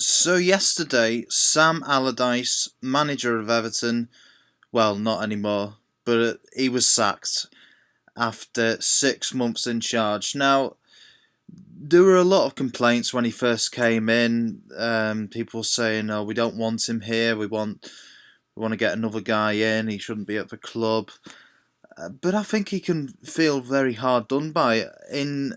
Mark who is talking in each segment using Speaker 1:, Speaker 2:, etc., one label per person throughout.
Speaker 1: So yesterday, Sam Allardyce, manager of Everton, well, not anymore, but he was sacked after 6 months in charge. Now, there were a lot of complaints when he first came in. People saying, "Oh, we don't want him here. We want to get another guy in. He shouldn't be at the club." But I think he can feel very hard done by. In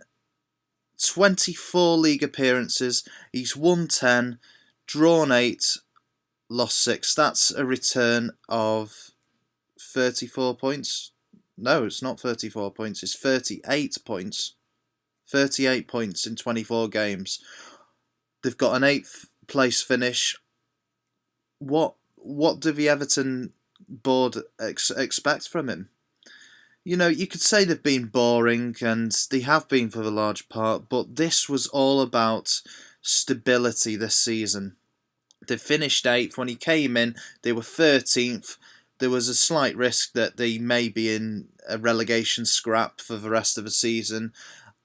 Speaker 1: 24 league appearances, he's won 10, drawn 8, lost 6. That's a return of 34 points. No, it's not 34 points, it's 38 points. 38 points in 24 games. They've got an 8th place finish. What do the Everton board expect from him? You could say they've been boring, and they have been for the large part, but this was all about stability this season. They finished 8th. When he came in, they were 13th. There was a slight risk that they may be in a relegation scrap for the rest of the season.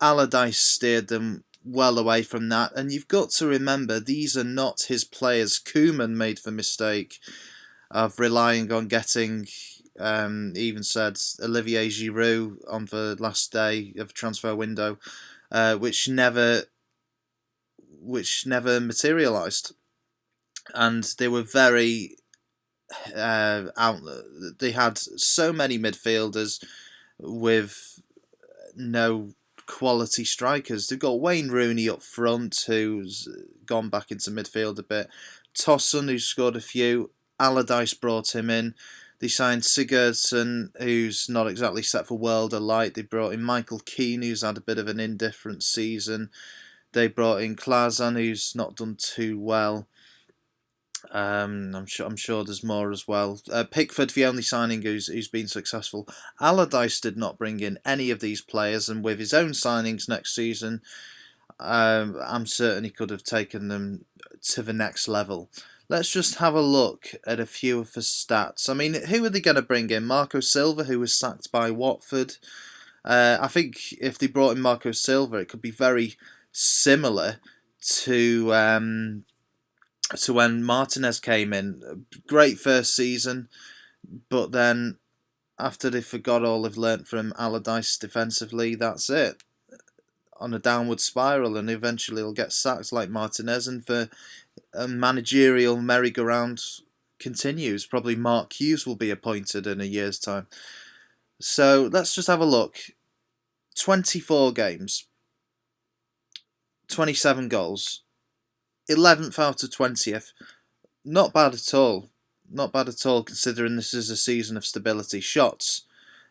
Speaker 1: Allardyce steered them well away from that, and you've got to remember, these are not his players. Koeman made the mistake of relying on getting, he even said, Olivier Giroud on the last day of the transfer window, which never materialised. And they were very out. They had so many midfielders with no quality strikers. They've got Wayne Rooney up front, who's gone back into midfield a bit. Tosson, who scored a few. Allardyce brought him in. They signed Sigurdsson, who's not exactly set for world of light. They brought in Michael Keane, who's had a bit of an indifferent season. They brought in Klaassen, who's not done too well. I'm sure there's more as well. Pickford, the only signing who's been successful. Allardyce did not bring in any of these players, and with his own signings next season, I'm certain he could have taken them to the next level. Let's just have a look at a few of the stats. I mean, who are they going to bring in? Marco Silva, who was sacked by Watford. I think if they brought in Marco Silva, it could be very similar to when Martinez came in. Great first season, but then after they forgot all they've learnt from Allardyce defensively, that's it. On a downward spiral, and eventually he'll get sacked like Martinez, and the managerial merry-go-round continues. Probably Mark Hughes will be appointed in a year's time. So let's just have a look. 24 games, 27 goals, 11th out of 20th. Not bad at all. Not bad at all, considering this is a season of stability. Shots.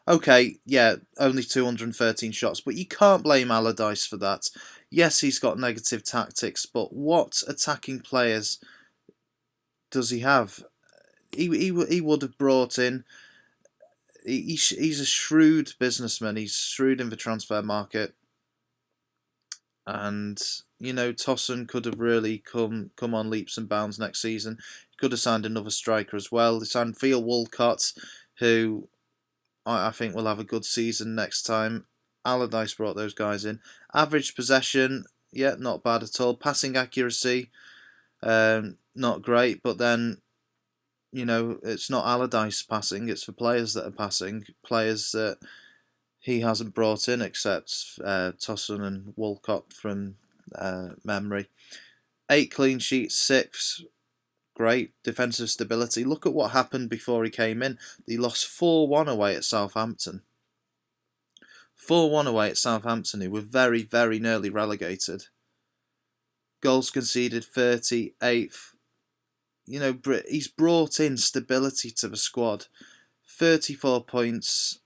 Speaker 1: Okay, yeah, only 213 shots, but you can't blame Allardyce for that. Yes, he's got negative tactics, but what attacking players does he have? He would have brought in... He's a shrewd businessman. He's shrewd in the transfer market. And, Tosson could have really come on leaps and bounds next season. He could have signed another striker as well. They signed Theo Walcott, who I think will have a good season next time. Allardyce brought those guys in. Average possession, yeah, not bad at all. Passing accuracy, not great. But then, it's not Allardyce passing. It's the players that are passing. Players that he hasn't brought in, except Tosson and Walcott from memory. 8 clean sheets, 6. Great defensive stability. Look at what happened before he came in. They lost 4-1 away at Southampton. 4-1 away at Southampton, who were very, very nearly relegated. Goals conceded, 38th. He's brought in stability to the squad. 34 points,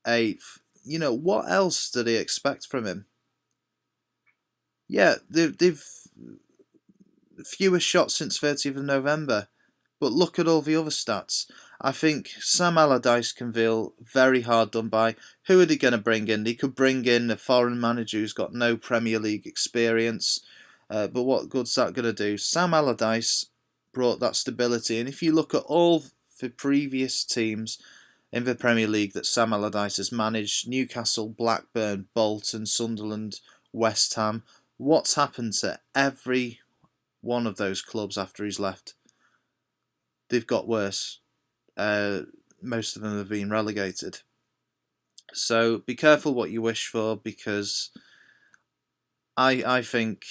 Speaker 1: 8th. What else do they expect from him? Yeah, they've fewer shots since 30th of November. But look at all the other stats. I think Sam Allardyce can feel very hard done by. Who are they going to bring in? They could bring in a foreign manager who's got no Premier League experience. But what good's that going to do? Sam Allardyce brought that stability. And if you look at all the previous teams in the Premier League that Sam Allardyce has managed, Newcastle, Blackburn, Bolton, Sunderland, West Ham, what's happened to every one of those clubs after he's left. They've got worse. Most of them have been relegated. So be careful what you wish for, because I think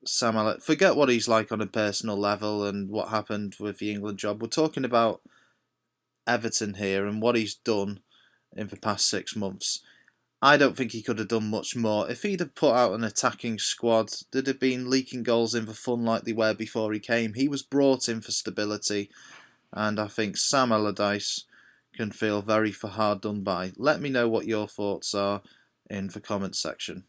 Speaker 1: Sam Allardyce, forget what he's like on a personal level and what happened with the England job. We're talking about Everton here and what he's done in the past 6 months. I don't think he could have done much more. If he'd have put out an attacking squad, they'd have been leaking goals in for fun like they were before he came. He was brought in for stability, and I think Sam Allardyce can feel very hard done by. Let me know what your thoughts are in the comments section.